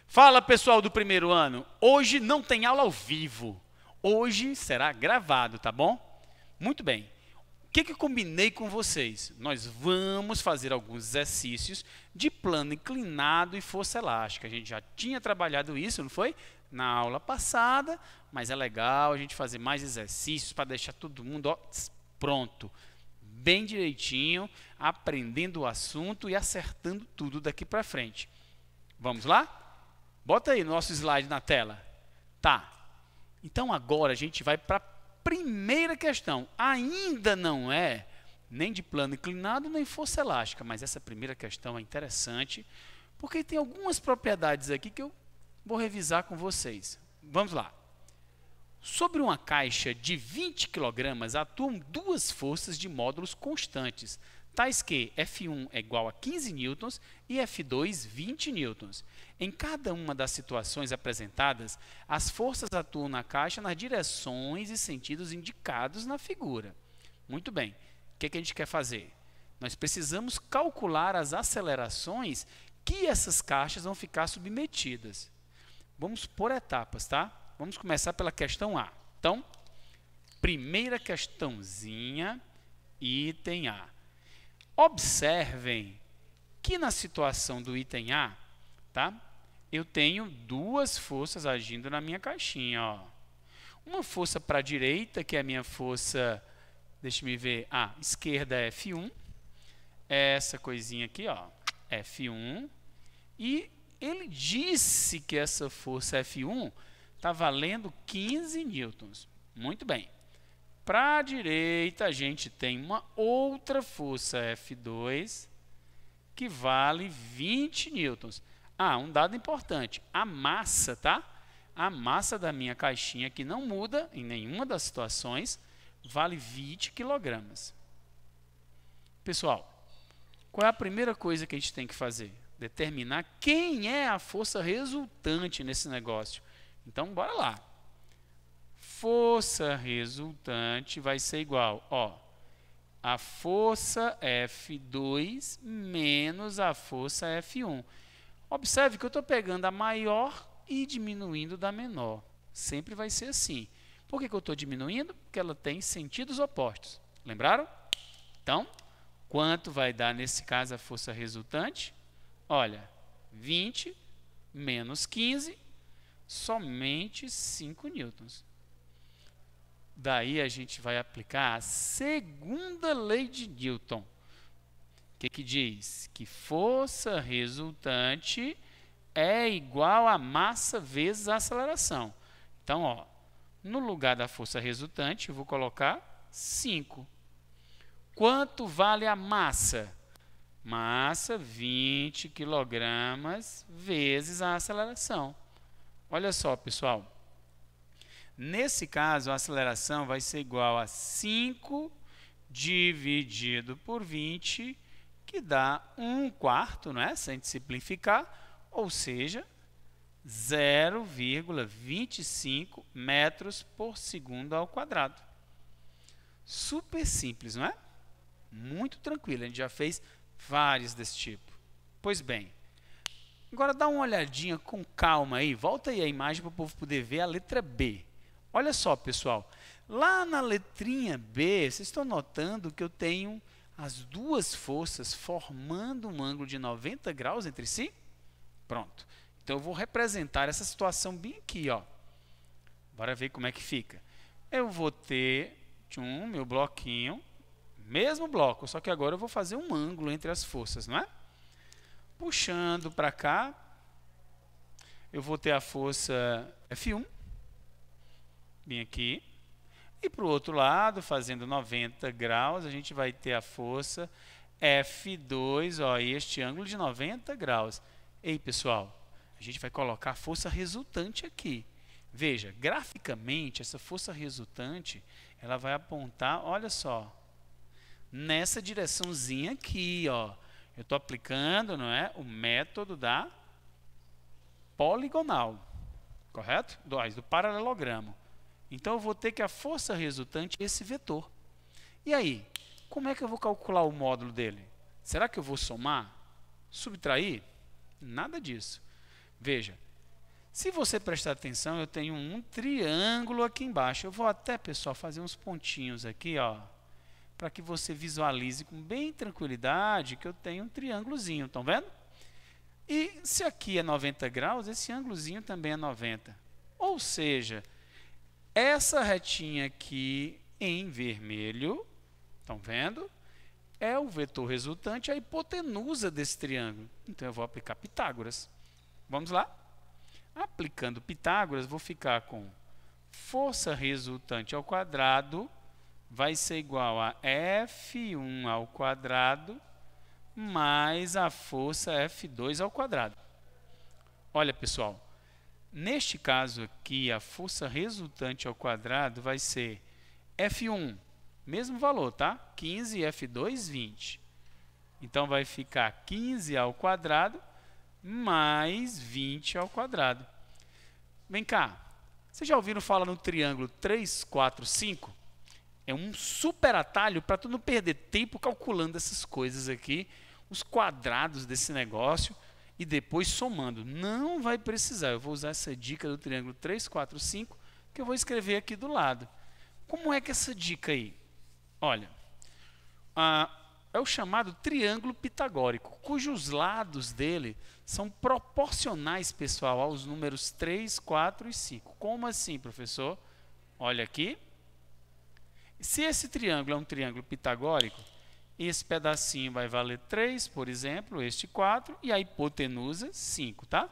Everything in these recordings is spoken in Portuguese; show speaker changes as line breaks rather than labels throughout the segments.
Fala, pessoal do primeiro ano. Hoje não tem aula ao vivo. Hoje será gravado, tá bom? Muito bem. O que eu combinei com vocês? Nós vamos fazer alguns exercícios de plano inclinado e força elástica. A gente já tinha trabalhado isso, não foi? Na aula passada, mas é legal a gente fazer mais exercícios para deixar todo mundo pronto, bem direitinho, aprendendo o assunto e acertando tudo daqui para frente. Vamos lá? Bota aí o nosso slide na tela. Tá. Então agora a gente vai para a primeira questão. Ainda não é nem de plano inclinado, nem força elástica, mas essa primeira questão é interessante, porque tem algumas propriedades aqui que eu vou revisar com vocês. Vamos lá. Sobre uma caixa de 20 kg atuam duas forças de módulos constantes, tais que F1 é igual a 15 newtons e F2 20 newtons. Em cada uma das situações apresentadas, as forças atuam na caixa nas direções e sentidos indicados na figura. Muito bem. O que a gente quer fazer? Nós precisamos calcular as acelerações que essas caixas vão ficar submetidas. Vamos por etapas, tá? Vamos começar pela questão A. Então, primeira questãozinha, item A. Observem que na situação do item A, tá? Eu tenho duas forças agindo na minha caixinha, ó. Uma força para a direita, que é a minha força, deixa eu ver, esquerda é F1, essa coisinha aqui, ó, F1, e ele disse que essa força F1 está valendo 15 newtons. Muito bem. Para a direita, a gente tem uma outra força F2 que vale 20 newtons. Um dado importante, a massa, tá? A massa da minha caixinha, que não muda em nenhuma das situações, vale 20 kg. Pessoal, qual é a primeira coisa que a gente tem que fazer? Determinar quem é a força resultante nesse negócio. Então, bora lá. Força resultante vai ser igual, a força F2 menos a força F1. Observe que eu estou pegando a maior e diminuindo da menor. Sempre vai ser assim. Por que eu estou diminuindo? Porque ela tem sentidos opostos. Lembraram? Então, quanto vai dar nesse caso a força resultante? Olha, 20 menos 15, somente 5 newtons. Daí a gente vai aplicar a segunda lei de Newton. O que diz? Que força resultante é igual a massa vezes a aceleração. Então, no lugar da força resultante, eu vou colocar 5. Quanto vale a massa? Massa, 20 kg vezes a aceleração. Olha só, pessoal. Nesse caso, a aceleração vai ser igual a 5 dividido por 20, que dá 1/4, né? Se a gente simplificar, ou seja, 0,25 metros por segundo ao quadrado. Super simples, não é? Muito tranquilo, a gente já fez vários desse tipo. Pois bem, agora dá uma olhadinha com calma aí, volta aí a imagem para o povo poder ver a letra B. Olha só, pessoal, lá na letrinha B, vocês estão notando que eu tenho as duas forças formando um ângulo de 90 graus entre si? Pronto. Então, eu vou representar essa situação bem aqui, ó. Bora ver como é que fica. Eu vou ter meu bloquinho, mesmo bloco, só que agora eu vou fazer um ângulo entre as forças, não é? Puxando para cá, eu vou ter a força F1, bem aqui, e para o outro lado, fazendo 90 graus, a gente vai ter a força F2, este ângulo de 90 graus. Ei, pessoal, a gente vai colocar a força resultante aqui. Veja, graficamente, essa força resultante, ela vai apontar, olha só, nessa direçãozinha aqui, ó. Eu estou aplicando, não é, o método da poligonal, correto? Do paralelogramo. Então, eu vou ter que a força resultante é esse vetor. E aí, como é que eu vou calcular o módulo dele? Será que eu vou somar? Subtrair? Nada disso. Veja, Se você prestar atenção, eu tenho um triângulo aqui embaixo. Eu vou até, pessoal, fazer uns pontinhos aqui, ó, para que você visualize com bem tranquilidade que eu tenho um triângulozinho, estão vendo? E se aqui é 90 graus, esse ângulozinho também é 90. Ou seja, essa retinha aqui em vermelho, estão vendo? É o vetor resultante, a hipotenusa desse triângulo. Então, eu vou aplicar Pitágoras. Vamos lá? Aplicando Pitágoras, vou ficar com força resultante ao quadrado vai ser igual a F1 ao quadrado mais a força F2 ao quadrado. Olha, pessoal, neste caso aqui, a força resultante ao quadrado vai ser F1, mesmo valor, tá? 15 e F2, 20. Então, vai ficar 15 ao quadrado mais 20 ao quadrado. Vem cá, vocês já ouviram falar no triângulo 3, 4, 5? É um super atalho para tu não perder tempo calculando essas coisas aqui, os quadrados desse negócio e depois somando. Não vai precisar, eu vou usar essa dica do triângulo 3, 4, 5, que eu vou escrever aqui do lado. Como é que é essa dica aí? Olha, é o chamado triângulo pitagórico, cujos lados dele são proporcionais, pessoal, aos números 3, 4 e 5. Como assim, professor? Olha aqui. Se esse triângulo é um triângulo pitagórico, esse pedacinho vai valer 3, por exemplo, este 4, e a hipotenusa 5, tá?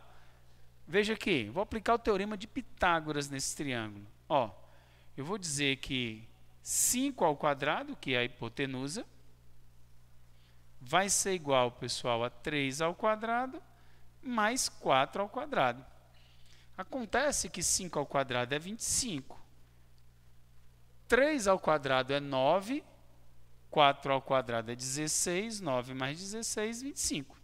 Veja aqui, vou aplicar o teorema de Pitágoras nesse triângulo. Ó, eu vou dizer que 5 ao quadrado, que é a hipotenusa, vai ser igual, pessoal, a 3 ao quadrado mais 4 ao quadrado. Acontece que 5 ao quadrado é 25. 3 ao quadrado é 9. 4 ao quadrado é 16. 9 mais 16, 25.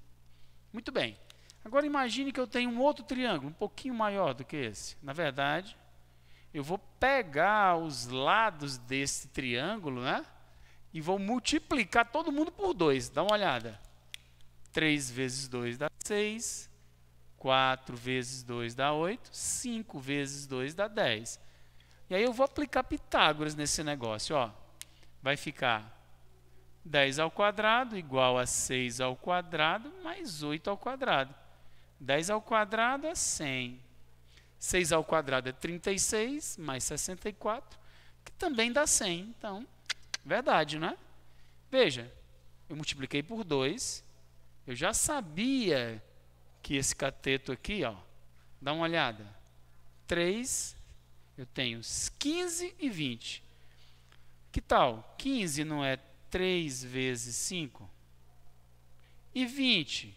Muito bem. Agora imagine que eu tenho um outro triângulo, um pouquinho maior do que esse. Na verdade, eu vou pegar os lados desse triângulo, né? E vou multiplicar todo mundo por 2. Dá uma olhada. 3 vezes 2 dá 6. 4 vezes 2 dá 8. 5 vezes 2 dá 10. E aí eu vou aplicar Pitágoras nesse negócio. Ó. Vai ficar 10 ao quadrado igual a 6 ao quadrado mais 8 ao quadrado. 10 ao quadrado é 100. 6 ao quadrado é 36 mais 64, que também dá 100. Então, verdade, não é? Veja, eu multipliquei por 2. Eu já sabia que esse cateto aqui, ó, dá uma olhada. 3, eu tenho 15 e 20. Que tal? 15 não é 3 vezes 5? E 20?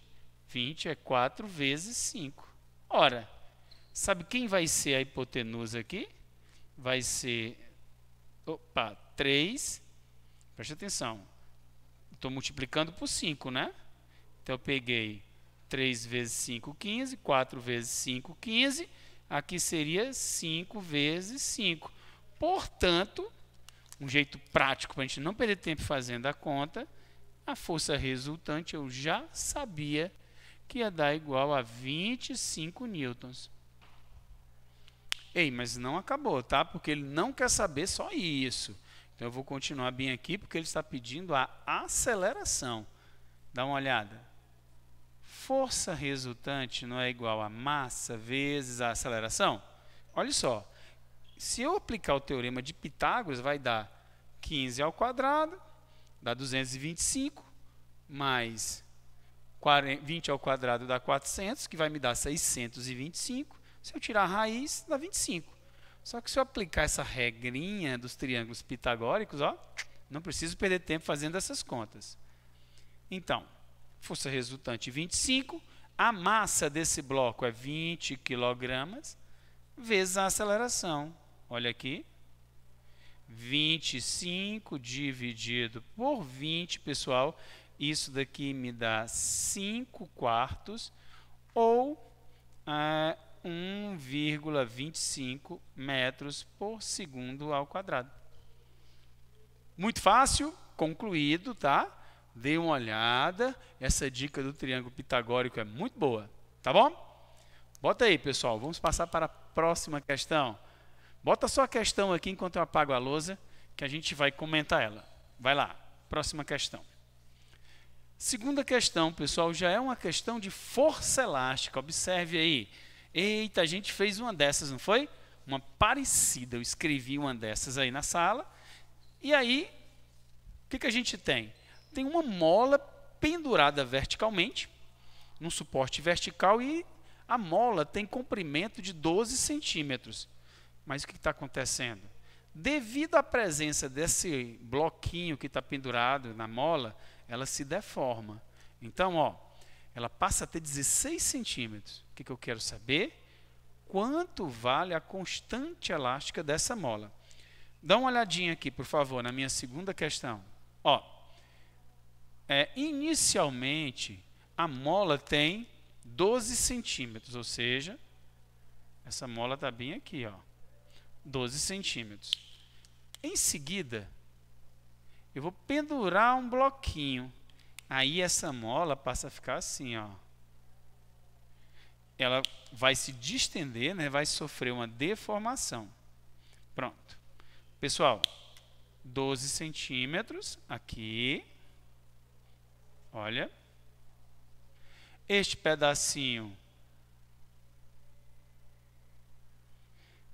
20 é 4 vezes 5. Ora, sabe quem vai ser a hipotenusa aqui? Vai ser 3. Preste atenção. Estou multiplicando por 5, né? Então, eu peguei 3 vezes 5, 15. 4 vezes 5, 15. Aqui seria 5 vezes 5. Portanto, um jeito prático para a gente não perder tempo fazendo a conta, a força resultante eu já sabia que ia dar igual a 25 newtons. Ei, mas não acabou, tá? Porque ele não quer saber só isso. Então, eu vou continuar bem aqui, porque ele está pedindo a aceleração. Dá uma olhada. Força resultante não é igual a massa vezes a aceleração? Olha só. Se eu aplicar o teorema de Pitágoras, vai dar 15 ao quadrado, dá 225, mais 20 ao quadrado dá 400, que vai me dar 625. Se eu tirar a raiz, dá 25. Só que se eu aplicar essa regrinha dos triângulos pitagóricos, ó, não preciso perder tempo fazendo essas contas. Então, força resultante 25, a massa desse bloco é 20 kg, vezes a aceleração. Olha aqui, 25 dividido por 20, pessoal, isso daqui me dá 5 quartos, ou 1,25 metros por segundo ao quadrado. Muito fácil, concluído, tá? Dê uma olhada, essa dica do triângulo pitagórico é muito boa, tá bom? Bota aí, pessoal. Vamos passar para a próxima questão. Bota só a questão aqui enquanto eu apago a lousa, que a gente vai comentar ela. Vai lá, próxima questão. Segunda questão, pessoal, já é uma questão de força elástica. Observe aí. Eita, a gente fez uma dessas, não foi? Uma parecida. Eu escrevi uma dessas aí na sala. E aí, o que a gente tem? Tem uma mola pendurada verticalmente, num suporte vertical, e a mola tem comprimento de 12 centímetros. Mas o que está acontecendo? Devido à presença desse bloquinho que está pendurado na mola, ela se deforma. Então, ó, ela passa a ter 16 centímetros. O que eu quero saber? Quanto vale a constante elástica dessa mola? Dá uma olhadinha aqui, por favor, na minha segunda questão. Ó, inicialmente, a mola tem 12 centímetros, ou seja, essa mola está bem aqui, ó, 12 centímetros. Em seguida, eu vou pendurar um bloquinho. Aí essa mola passa a ficar assim, ó. Ela vai se distender, né? Vai sofrer uma deformação. Pronto. Pessoal, 12 centímetros aqui. Olha. Este pedacinho,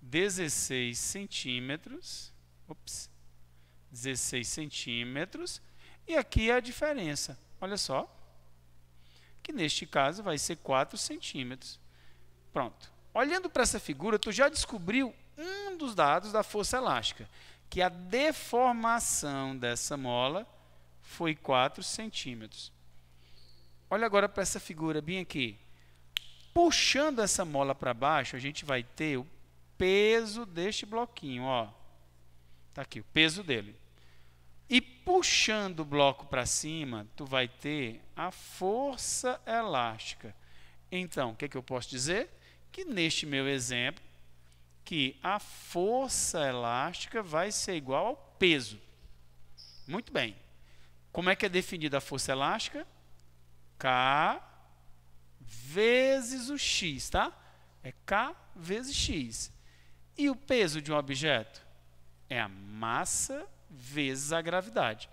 16 centímetros. Ops. 16 centímetros. E aqui é a diferença. Olha só. Que neste caso vai ser 4 centímetros. Pronto. Olhando para essa figura, tu já descobriu um dos dados da força elástica, que a deformação dessa mola foi 4 centímetros. Olha agora para essa figura bem aqui. Puxando essa mola para baixo, a gente vai ter o peso deste bloquinho, ó. Tá aqui, o peso dele. E puxando o bloco para cima, tu vai ter a força elástica. Então, o que eu posso dizer? Que neste meu exemplo, que a força elástica vai ser igual ao peso. Muito bem. Como é que é definida a força elástica? K vezes o x, tá? É K vezes x. E o peso de um objeto? É a massa vezes a gravidade.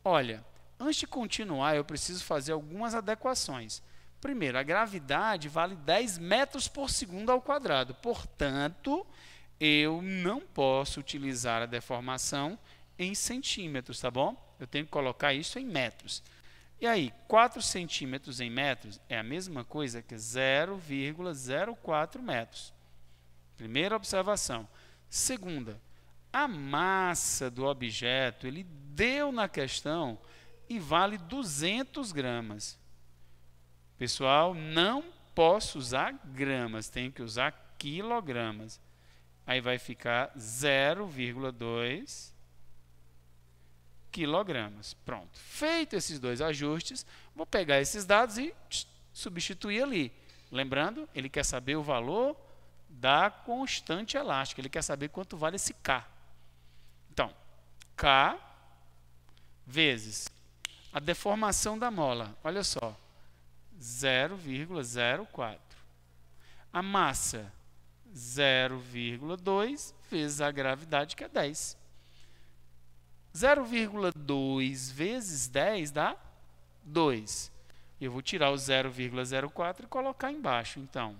Olha, antes de continuar, eu preciso fazer algumas adequações. Primeiro, a gravidade vale 10 metros por segundo ao quadrado. Portanto, eu não posso utilizar a deformação em centímetros, tá bom? Eu tenho que colocar isso em metros. E aí, 4 centímetros em metros é a mesma coisa que 0,04 metros. Primeira observação. Segunda, a massa do objeto, ele deu na questão e vale 200 gramas. Pessoal, não posso usar gramas, tenho que usar quilogramas. Aí vai ficar 0,2 quilogramas. Pronto. Feito esses dois ajustes, vou pegar esses dados e substituir ali. Lembrando, ele quer saber o valor da constante elástica. Ele quer saber quanto vale esse K. Então, K vezes a deformação da mola. Olha só. 0,04. A massa, 0,2 vezes a gravidade, que é 10. 0,2 vezes 10 dá 2. Eu vou tirar o 0,04 e colocar embaixo. Então,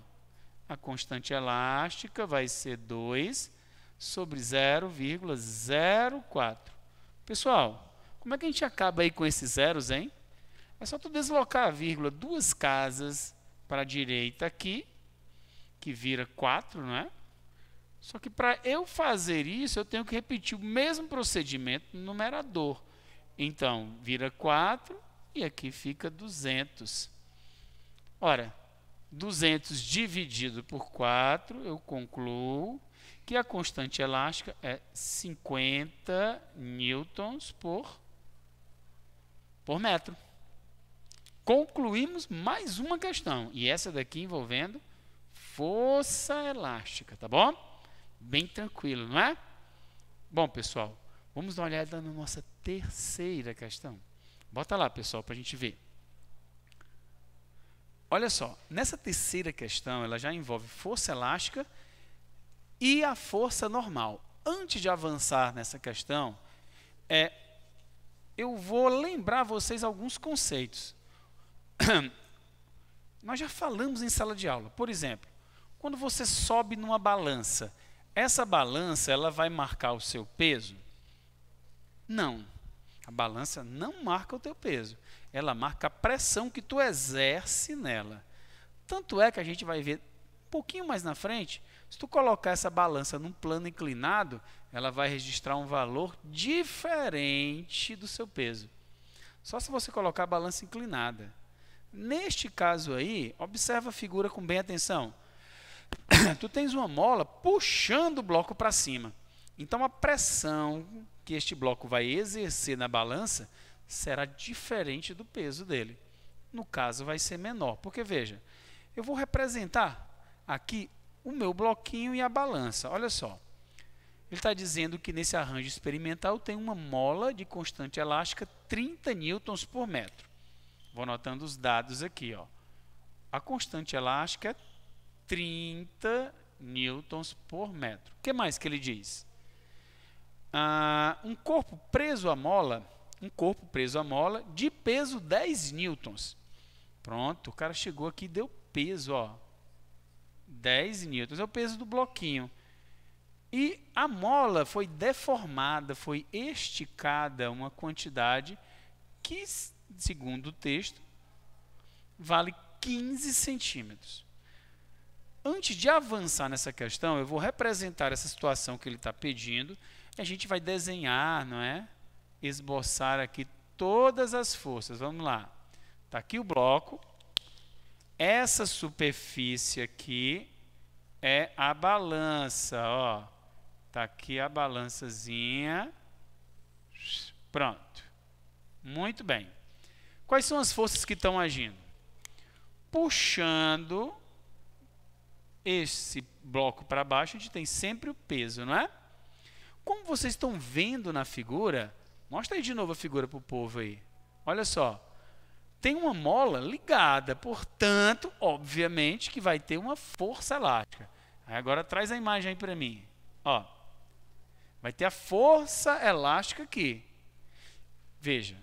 a constante elástica vai ser 2 sobre 0,04. Pessoal, como é que a gente acaba aí com esses zeros, hein? É só tu deslocar a vírgula 2 casas para a direita aqui, que vira 4, não é? Só que para eu fazer isso, eu tenho que repetir o mesmo procedimento no numerador. Então, vira 4 e aqui fica 200. Ora, 200 dividido por 4, eu concluo que a constante elástica é 50 newtons por metro. Concluímos mais uma questão, e essa daqui envolvendo força elástica, tá bom? Bem tranquilo, não é? Bom, pessoal, vamos dar uma olhada na nossa terceira questão. Bota lá, pessoal, para a gente ver. olha só, nessa terceira questão, ela já envolve força elástica e a força normal. Antes de avançar nessa questão, eu vou lembrar vocês alguns conceitos. Nós já falamos em sala de aula. Por exemplo, quando você sobe numa balança, essa balança ela vai marcar o seu peso? Não. A balança não marca o teu peso. Ela marca a pressão que tu exerce nela. Tanto é que a gente vai ver um pouquinho mais na frente, se tu colocar essa balança num plano inclinado, ela vai registrar um valor diferente do seu peso. Só se você colocar a balança inclinada. Neste caso aí, observa a figura com bem atenção. Tu tens uma mola puxando o bloco para cima. Então a pressão que este bloco vai exercer na balança será diferente do peso dele. No caso vai ser menor, porque veja, eu vou representar aqui o meu bloquinho e a balança. Olha só, ele está dizendo que nesse arranjo experimental tem uma mola de constante elástica 30 newtons por metro. Vou anotando os dados aqui. Ó. A constante elástica é 30 newtons por metro. O que mais que ele diz? Um corpo preso à mola de peso 10 newtons. Pronto, o cara chegou aqui e deu peso, ó. 10 newtons é o peso do bloquinho. E a mola foi deformada, foi esticada uma quantidade que, segundo o texto, vale 15 centímetros. Antes de avançar nessa questão, eu vou representar essa situação que ele está pedindo. E a gente vai desenhar, não é? Esboçar aqui todas as forças. Vamos lá. Está aqui o bloco. Essa superfície aqui é a balança. Ó. Está aqui a balançazinha. Pronto. Muito bem. Quais são as forças que estão agindo? Puxando esse bloco para baixo, a gente tem sempre o peso, não é? Como vocês estão vendo na figura, mostra aí de novo a figura para o povo aí. Olha só, tem uma mola ligada, portanto, obviamente que vai ter uma força elástica. Aí agora traz a imagem aí para mim. Ó, vai ter a força elástica aqui. Veja,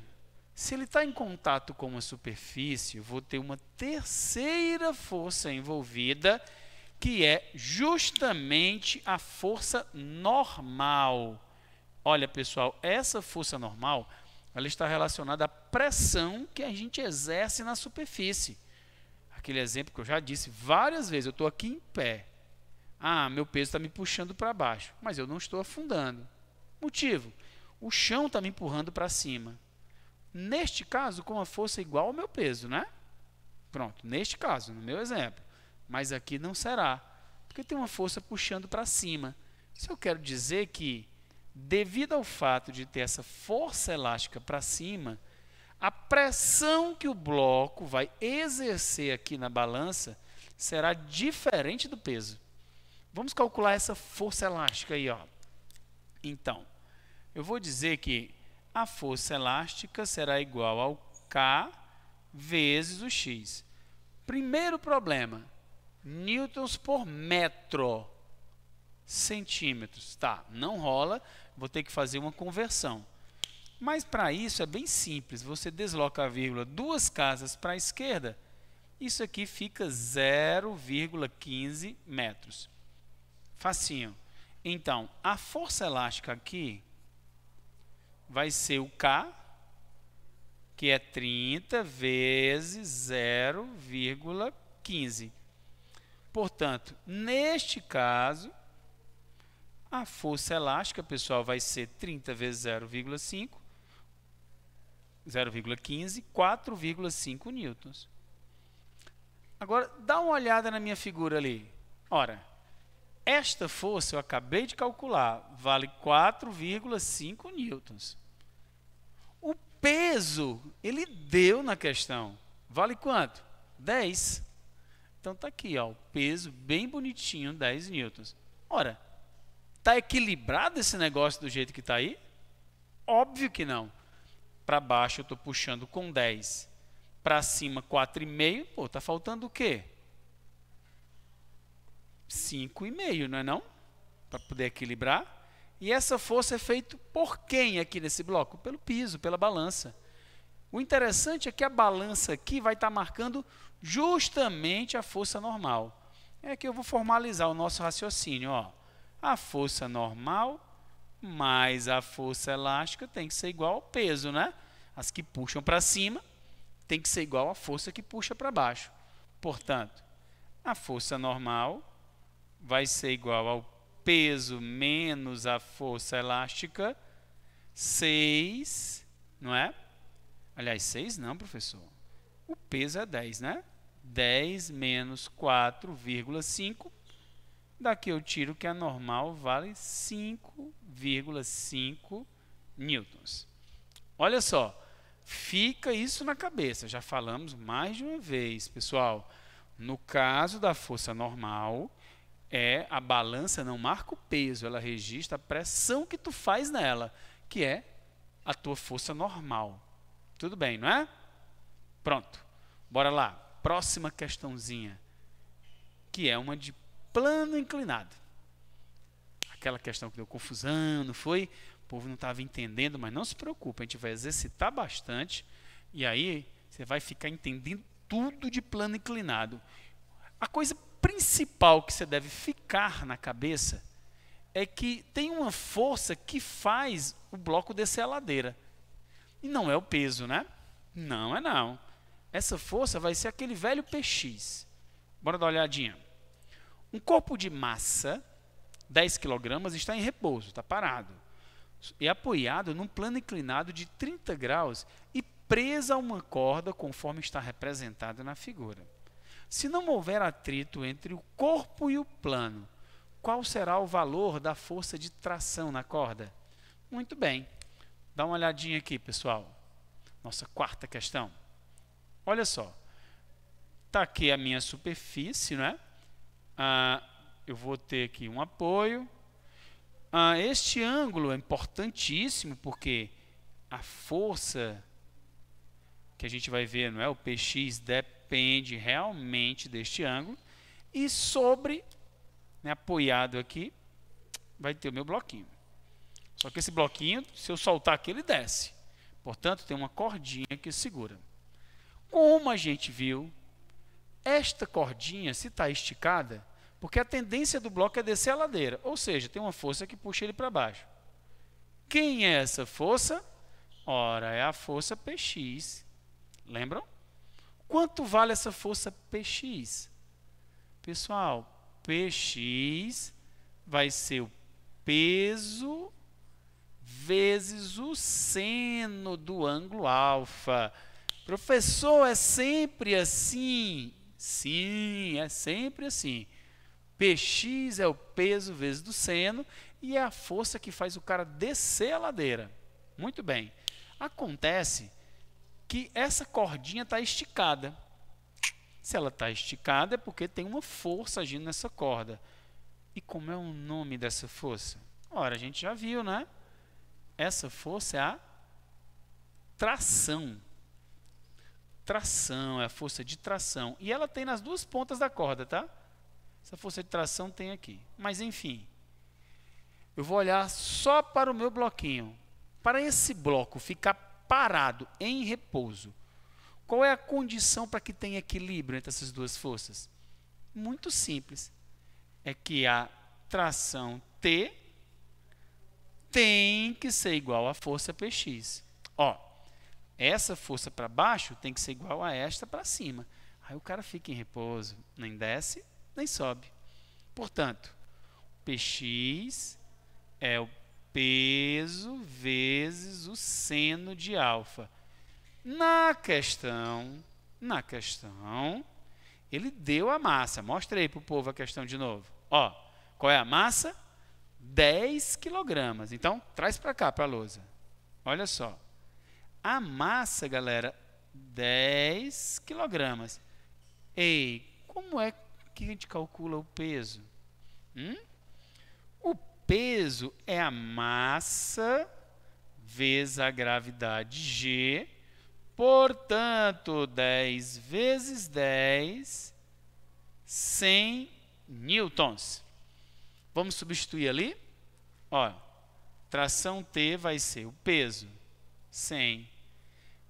se ele está em contato com uma superfície, eu vou ter uma terceira força envolvida, que é justamente a força normal. Olha, pessoal, essa força normal, ela está relacionada à pressão que a gente exerce na superfície. Aquele exemplo que eu já disse várias vezes, eu estou aqui em pé. Meu peso está me puxando para baixo, mas eu não estou afundando. Motivo, o chão está me empurrando para cima. Neste caso, com a força igual ao meu peso, né? Pronto, neste caso, no meu exemplo. Mas aqui não será, porque tem uma força puxando para cima. Isso eu quero dizer que, devido ao fato de ter essa força elástica para cima, a pressão que o bloco vai exercer aqui na balança será diferente do peso. Vamos calcular essa força elástica aí, ó. Então, eu vou dizer que a força elástica será igual ao K vezes o X. Primeiro problema, newtons por metro, centímetros. Tá, não rola, vou ter que fazer uma conversão. Mas para isso é bem simples, você desloca a vírgula 2 casas para a esquerda, isso aqui fica 0,15 metros. Facinho. Então, a força elástica aqui vai ser o K, que é 30 vezes 0,15. Portanto, neste caso, a força elástica, pessoal, vai ser 30 vezes 0,15, 4,5 newtons. Agora, dá uma olhada na minha figura ali. Ora, esta força eu acabei de calcular, vale 4,5 newtons. O peso, ele deu na questão. Vale quanto? 10. Então está aqui, ó, o peso bem bonitinho, 10 newtons. Ora, está equilibrado esse negócio do jeito que está aí? Óbvio que não. Para baixo eu estou puxando com 10. para cima 4,5, pô, tá faltando o quê? 5,5, não é não? Para poder equilibrar. E essa força é feita por quem aqui nesse bloco? Pelo piso, pela balança. O interessante é que a balança aqui vai estar marcando justamente a força normal. É que eu vou formalizar o nosso raciocínio. Ó. A força normal mais a força elástica tem que ser igual ao peso, né? As que puxam para cima tem que ser igual à força que puxa para baixo. Portanto, a força normal vai ser igual ao peso menos a força elástica, 6, não é? Aliás, 6 não, professor. O peso é 10, né? 10 menos 4,5. Daqui eu tiro que a normal vale 5,5 newtons. Olha só, fica isso na cabeça. Já falamos mais de uma vez, pessoal. No caso da força normal, a balança não marca o peso, ela registra a pressão que tu faz nela, que é a tua força normal. Tudo bem, não é? Pronto. Bora lá. Próxima questãozinha, que é uma de plano inclinado. Aquela questão que deu confusão, não foi? O povo não estava entendendo, mas não se preocupe, a gente vai exercitar bastante e aí você vai ficar entendendo tudo de plano inclinado. A coisa principal que você deve ficar na cabeça é que tem uma força que faz o bloco descer a ladeira. E não é o peso, né? Não é não. Essa força vai ser aquele velho PX. Bora dar uma olhadinha. Um corpo de massa, 10 kg, está em repouso, está parado. E apoiado num plano inclinado de 30 graus e presa a uma corda conforme está representado na figura. Se não houver atrito entre o corpo e o plano, qual será o valor da força de tração na corda? Muito bem. Dá uma olhadinha aqui, pessoal. Nossa quarta questão. Olha só. Está aqui a minha superfície, não é? Eu vou ter aqui um apoio. Este ângulo é importantíssimo porque a força que a gente vai ver, não é? O PX depende realmente deste ângulo. E sobre, né, apoiado aqui, vai ter o meu bloquinho. Só que esse bloquinho, se eu soltar aqui, ele desce. Portanto, tem uma cordinha que segura. Como a gente viu, esta cordinha, se está esticada, porque a tendência do bloco é descer a ladeira, ou seja, tem uma força que puxa ele para baixo. Quem é essa força? Ora, é a força PX. Lembram? Quanto vale essa força PX? Pessoal, PX vai ser o peso vezes o seno do ângulo alfa. Professor, é sempre assim? Sim, é sempre assim. PX é o peso vezes do seno e é a força que faz o cara descer a ladeira. Muito bem. Acontece que essa cordinha está esticada. Se ela está esticada é porque tem uma força agindo nessa corda. E como é o nome dessa força? Ora, a gente já viu, né? Essa força é a tração. Tração, é a força de tração. E ela tem nas duas pontas da corda, tá? Essa força de tração tem aqui. Mas, enfim, eu vou olhar só para o meu bloquinho. Para esse bloco ficar parado, em repouso, qual é a condição para que tenha equilíbrio entre essas duas forças? Muito simples. É que a tração T tem que ser igual à força PX. Ó, essa força para baixo tem que ser igual a esta para cima. Aí o cara fica em repouso, nem desce, nem sobe. Portanto, PX é o peso vezes o seno de alfa. Na questão, ele deu a massa. Mostra aí para o povo a questão de novo. Ó, qual é a massa? 10 kg. Então, traz para cá, para a lousa. Olha só. A massa, galera, 10 kg. Ei, como é que a gente calcula o peso? O peso é a massa vezes a gravidade G Portanto, 10 vezes 10, 100 newtons. Vamos substituir ali? Ó, tração T vai ser o peso, 100.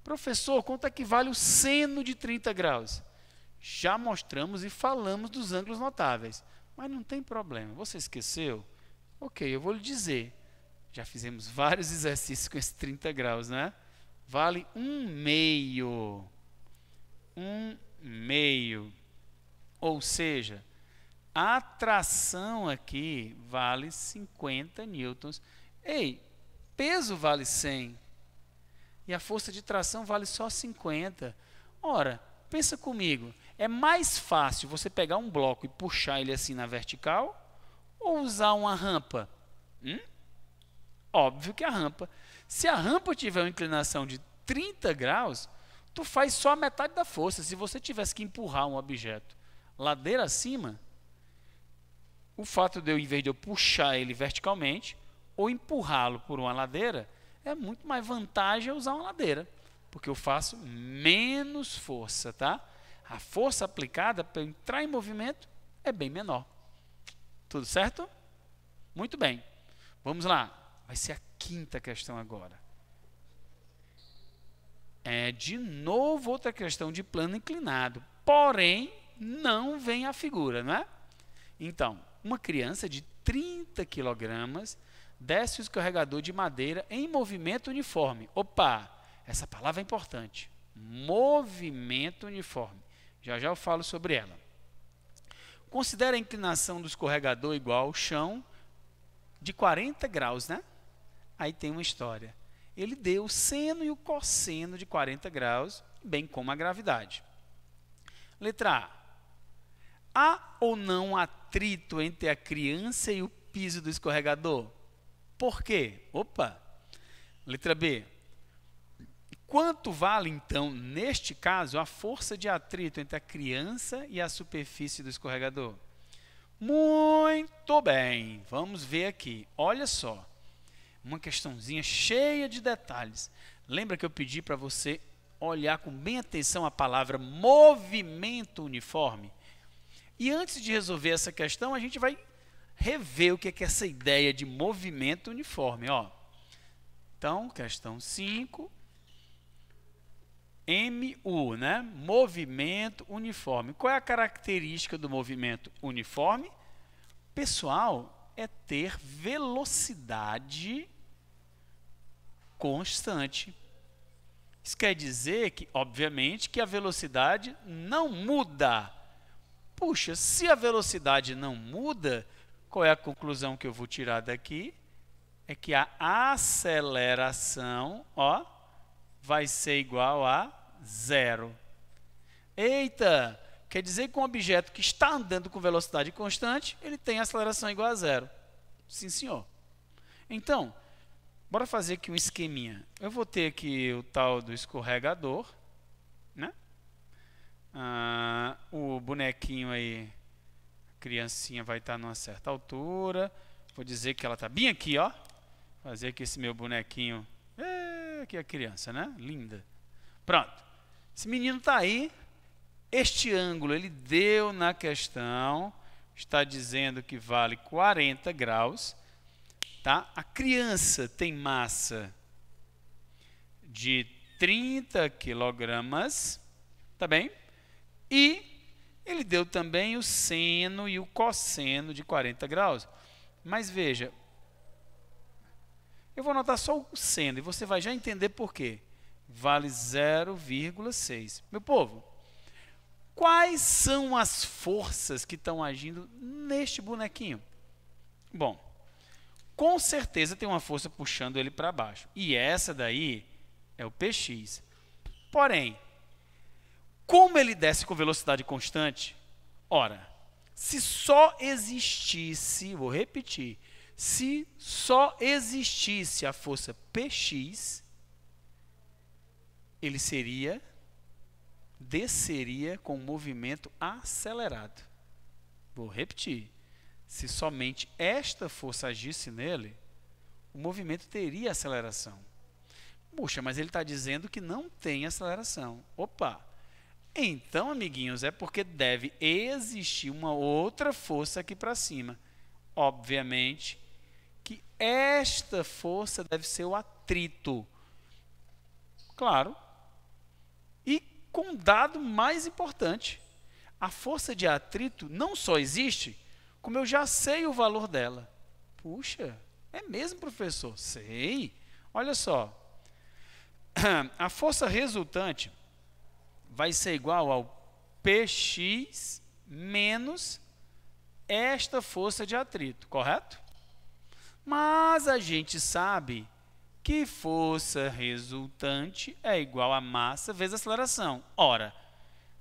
Professor, quanto é que vale o seno de 30 graus? Já mostramos e falamos dos ângulos notáveis, mas não tem problema. Você esqueceu? Ok, eu vou lhe dizer. Já fizemos vários exercícios com esses 30 graus, né? Vale 1/2. 1/2. Ou seja, a tração aqui vale 50 newtons. Ei, peso vale 100. E a força de tração vale só 50. Ora, pensa comigo. É mais fácil você pegar um bloco e puxar ele assim na vertical ou usar uma rampa? Óbvio que a rampa. Se a rampa tiver uma inclinação de 30 graus, tu faz só a metade da força. Se você tivesse que empurrar um objeto ladeira acima, o fato de eu, em vez de eu puxar ele verticalmente ou empurrá-lo por uma ladeira, é muito mais vantagem usar uma ladeira, porque eu faço menos força, tá? A força aplicada para eu entrar em movimento é bem menor. Tudo certo? Muito bem. Vamos lá. Vai ser a quinta questão agora. É de novo outra questão de plano inclinado, porém não vem a figura, não é? Então, uma criança de 30 kg desce o escorregador de madeira em movimento uniforme. Opa, essa palavra é importante. Movimento uniforme. Já já eu falo sobre ela. Considere a inclinação do escorregador igual ao chão de 40 graus, né? Aí tem uma história. Ele deu o seno e o cosseno de 40 graus, bem como a gravidade. Letra A. Há ou não atrito entre a criança e o piso do escorregador? Por quê? Opa! Letra B. Quanto vale, então, neste caso, a força de atrito entre a criança e a superfície do escorregador? Muito bem! Vamos ver aqui. Olha só. Uma questãozinha cheia de detalhes. Lembra que eu pedi para você olhar com bem atenção a palavra movimento uniforme? E antes de resolver essa questão, a gente vai rever o que é essa ideia de movimento uniforme. Ó. Então, questão 5, MU, né? Movimento uniforme. Qual é a característica do movimento uniforme? Pessoal, é ter velocidade constante. Isso quer dizer que, obviamente, que a velocidade não muda. Puxa, se a velocidade não muda, qual é a conclusão que eu vou tirar daqui? É que a aceleração, ó, vai ser igual a 0. Eita! Quer dizer que um objeto que está andando com velocidade constante, ele tem aceleração igual a 0. Sim, senhor. Então, bora fazer aqui um esqueminha. Eu vou ter aqui o tal do escorregador, né? O bonequinho aí, a criancinha vai estar numa certa altura. Vou dizer que ela está bem aqui, ó. Fazer aqui esse meu bonequinho. Aqui a criança, né? Linda. Pronto. Esse menino está aí. Este ângulo ele deu na questão. Está dizendo que vale 40 graus. Tá? A criança tem massa de 30 kg. Tá bem? E ele deu também o seno e o cosseno de 40 graus. Mas veja, eu vou anotar só o seno e você vai já entender por quê. Vale 0,6. Meu povo, quais são as forças que estão agindo neste bonequinho? Bom, com certeza tem uma força puxando ele para baixo. E essa daí é o Px. Porém, como ele desce com velocidade constante, ora, se só existisse, vou repetir, se só existisse a força Px, ele desceria com um movimento acelerado. Vou repetir, se somente esta força agisse nele, o movimento teria aceleração. Puxa, mas ele está dizendo que não tem aceleração. Opa! Então, amiguinhos, é porque deve existir uma outra força aqui para cima. Obviamente que esta força deve ser o atrito. Claro. E com um dado mais importante. A força de atrito não só existe, como eu já sei o valor dela. Puxa, é mesmo, professor? Sei. Olha só. A força resultante vai ser igual ao Px menos esta força de atrito, correto? Mas a gente sabe que força resultante é igual a massa vezes aceleração. Ora,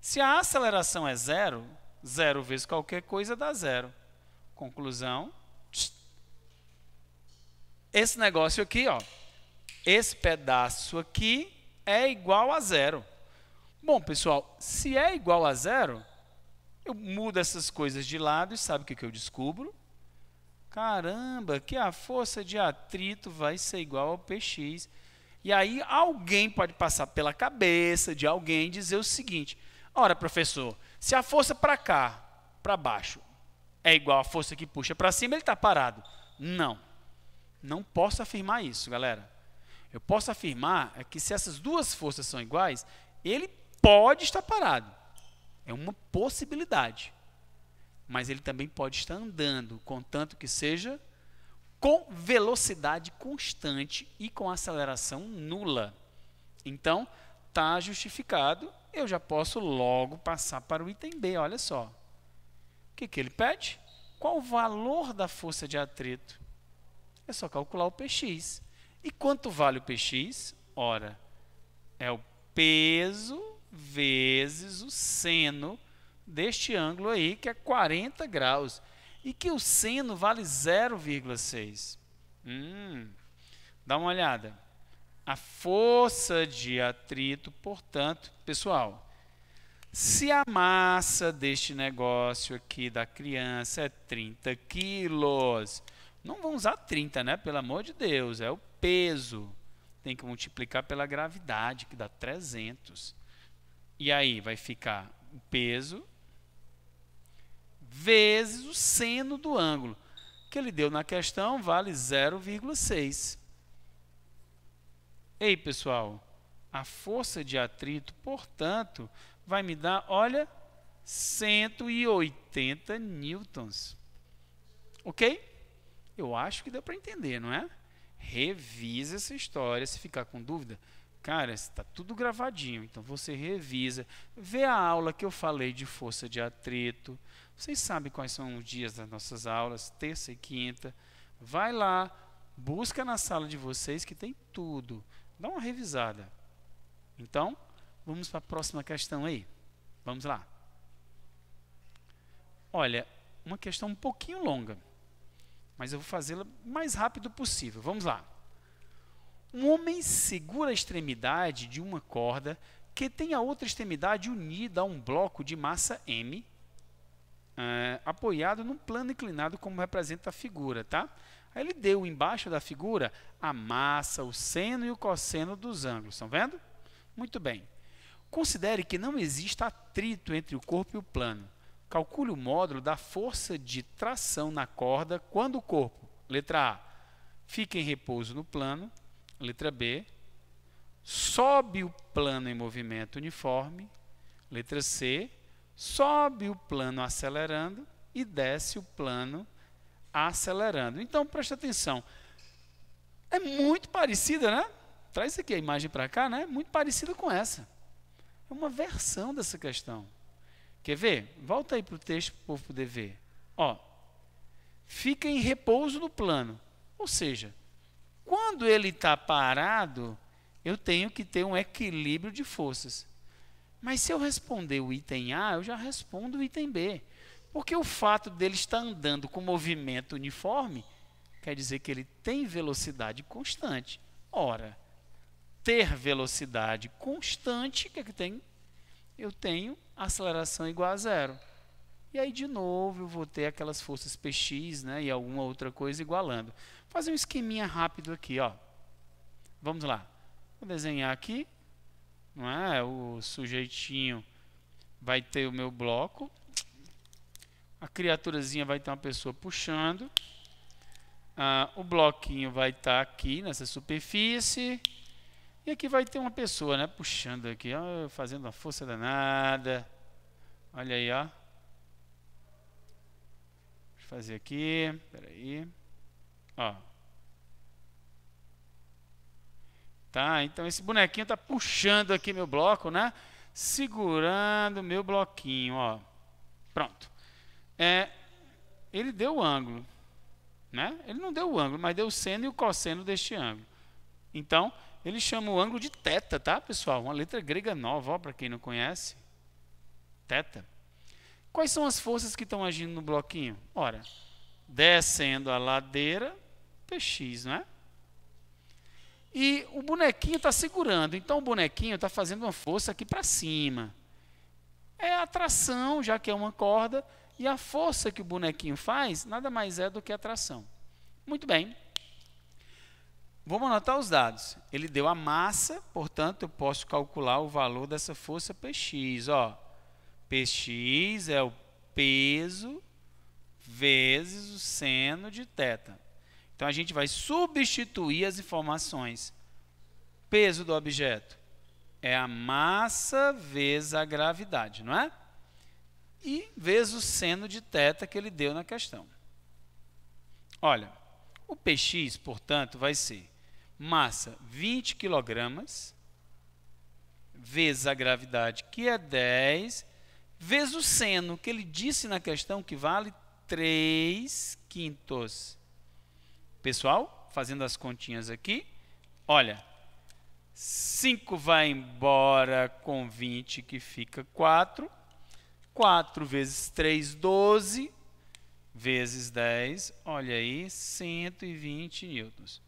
se a aceleração é zero, zero vezes qualquer coisa dá zero. Conclusão, esse negócio aqui, ó, esse pedaço aqui é igual a zero. Bom, pessoal, se é igual a zero, eu mudo essas coisas de lado e sabe o que eu descubro? Caramba, que a força de atrito vai ser igual ao Px. E aí alguém pode passar pela cabeça de alguém e dizer o seguinte: ora, professor, se a força para cá, para baixo, é igual à força que puxa para cima, ele está parado. Não. Não posso afirmar isso, galera. Eu posso afirmar que se essas duas forças são iguais, ele pode estar parado. É uma possibilidade. Mas ele também pode estar andando, contanto que seja com velocidade constante e com aceleração nula. Então, está justificado, eu já posso logo passar para o item B, olha só. O que ele pede? Qual o valor da força de atrito? É só calcular o Px. E quanto vale o Px? Ora, é o peso vezes o seno deste ângulo aí, que é 40 graus. E que o seno vale 0,6. Dá uma olhada. A força de atrito, portanto, pessoal, se a massa deste negócio aqui da criança é 30 quilos, não vamos usar 30, né? Pelo amor de Deus, é o peso. Tem que multiplicar pela gravidade, que dá 300. E aí vai ficar o peso vezes o seno do ângulo, que ele deu na questão, vale 0,6. Ei, pessoal, a força de atrito, portanto, vai me dar, olha, 180 newtons. Ok? Eu acho que deu para entender, não é? Revisa essa história, se ficar com dúvida. Cara, está tudo gravadinho, então você revisa, vê a aula que eu falei de força de atrito. Vocês sabem quais são os dias das nossas aulas, terça e quinta. Vai lá, busca na sala de vocês que tem tudo. Dá uma revisada. Então, vamos para a próxima questão aí. Vamos lá. Olha, uma questão um pouquinho longa, mas eu vou fazê-la o mais rápido possível. Vamos lá. Um homem segura a extremidade de uma corda que tem a outra extremidade unida a um bloco de massa M, apoiado num plano inclinado, como representa a figura, tá? Aí ele deu embaixo da figura a massa, o seno e o cosseno dos ângulos. Estão vendo? Muito bem. Considere que não existe atrito entre o corpo e o plano. Calcule o módulo da força de tração na corda quando o corpo, letra A, fica em repouso no plano, letra B, sobe o plano em movimento uniforme, letra C, sobe o plano acelerando e desce o plano acelerando. Então, presta atenção. É muito parecida, né? Traz aqui a imagem para cá, né? Muito parecida com essa. É uma versão dessa questão. Quer ver? Volta aí para o texto para o povo poder ver. Ó, fica em repouso no plano. Ou seja, quando ele está parado, eu tenho que ter um equilíbrio de forças. Mas se eu responder o item A, eu já respondo o item B. Porque o fato dele estar andando com movimento uniforme quer dizer que ele tem velocidade constante. Ora, ter velocidade constante, o que é que tem? Eu tenho aceleração igual a zero. E aí, de novo, eu vou ter aquelas forças Px, né, e alguma outra coisa igualando. Vou fazer um esqueminha rápido aqui, ó. Vamos lá. Vou desenhar aqui, não é? O sujeitinho vai ter o meu bloco. A criaturazinha vai ter uma pessoa puxando. O bloquinho vai estar aqui nessa superfície. E aqui vai ter uma pessoa, né, puxando aqui, ó, fazendo uma força danada. Olha aí, ó. Deixa eu fazer aqui, espera aí. Ó. Tá, então esse bonequinho está puxando aqui meu bloco, né? Segurando meu bloquinho, ó. Pronto. Ele deu o ângulo, né? Ele não deu o ângulo, mas deu o seno e o cosseno deste ângulo. Então, ele chama o ângulo de θ, tá, pessoal? Uma letra grega nova, ó, para quem não conhece. θ. Quais são as forças que estão agindo no bloquinho? Ora, descendo a ladeira, Px, não é? E o bonequinho está segurando, então o bonequinho está fazendo uma força aqui para cima. É a tração, já que é uma corda, e a força que o bonequinho faz nada mais é do que a tração. Muito bem. Vamos anotar os dados. Ele deu a massa, portanto, eu posso calcular o valor dessa força Px. Ó. Px é o peso vezes o seno de θ. Então, a gente vai substituir as informações. Peso do objeto é a massa vezes a gravidade, não é? E vezes o seno de θ que ele deu na questão. Olha, o Px, portanto, vai ser massa 20 kg vezes a gravidade, que é 10, vezes o seno, que ele disse na questão que vale 3/5. Pessoal, fazendo as continhas aqui, olha, 5 vai embora com 20, que fica 4. 4 vezes 3, 12, vezes 10, olha aí, 120 newtons.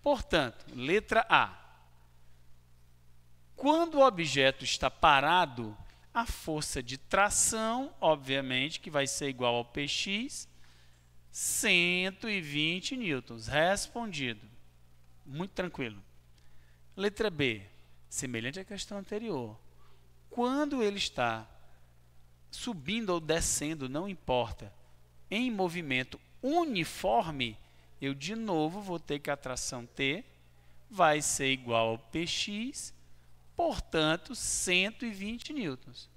Portanto, letra A. Quando o objeto está parado, a força de tração, obviamente, que vai ser igual ao Px, 120 newtons. Respondido. Muito tranquilo. Letra B. Semelhante à questão anterior. Quando ele está subindo ou descendo, não importa, em movimento uniforme, eu de novo vou ter que a tração T vai ser igual ao Px, portanto, 120 newtons.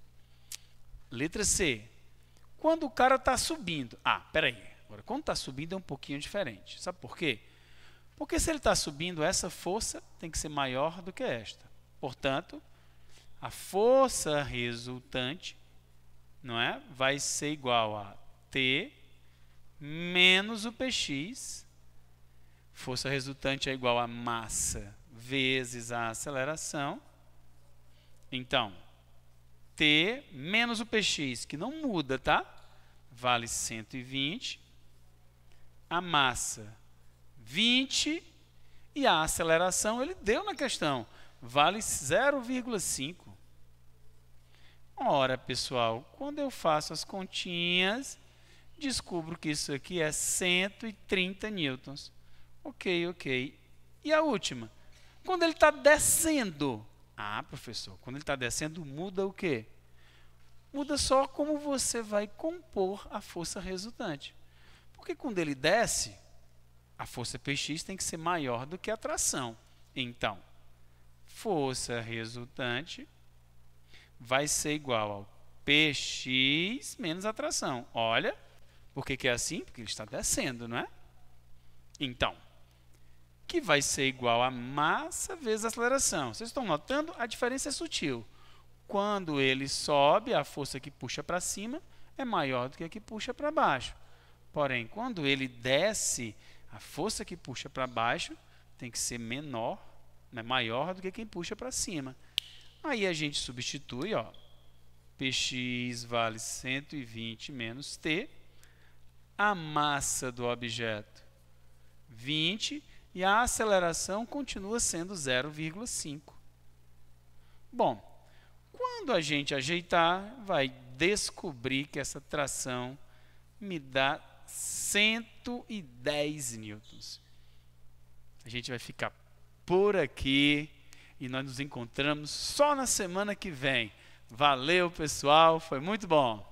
Letra C. Quando o cara está subindo... peraí. Agora, quando está subindo é um pouquinho diferente. Sabe por quê? Porque se ele está subindo, essa força tem que ser maior do que esta. Portanto, a força resultante, não é, vai ser igual a T menos o Px. Força resultante é igual a massa vezes a aceleração. Então, T menos o Px, que não muda, tá? Vale 120. A massa, 20. E a aceleração, ele deu na questão, vale 0,5. Ora, pessoal, quando eu faço as continhas, descubro que isso aqui é 130 newtons. Ok. E a última? Quando ele está descendo. Professor, quando ele está descendo, muda o quê? Muda só como você vai compor a força resultante. Porque quando ele desce, a força Px tem que ser maior do que a tração. Então, força resultante vai ser igual ao Px menos a tração. Olha, por que é assim? Porque ele está descendo, não é? Então, que vai ser igual a massa vezes a aceleração. Vocês estão notando? A diferença é sutil. Quando ele sobe, a força que puxa para cima é maior do que a que puxa para baixo. Porém, quando ele desce, a força que puxa para baixo tem que ser menor, né, maior do que quem puxa para cima. Aí a gente substitui, ó, Px vale 120 menos T, a massa do objeto 20 e a aceleração continua sendo 0,5. Bom, quando a gente ajeitar, vai descobrir que essa tração me dá 110 newtons. A gente vai ficar por aqui. e nós nos encontramos só na semana que vem. Valeu, pessoal, foi muito bom.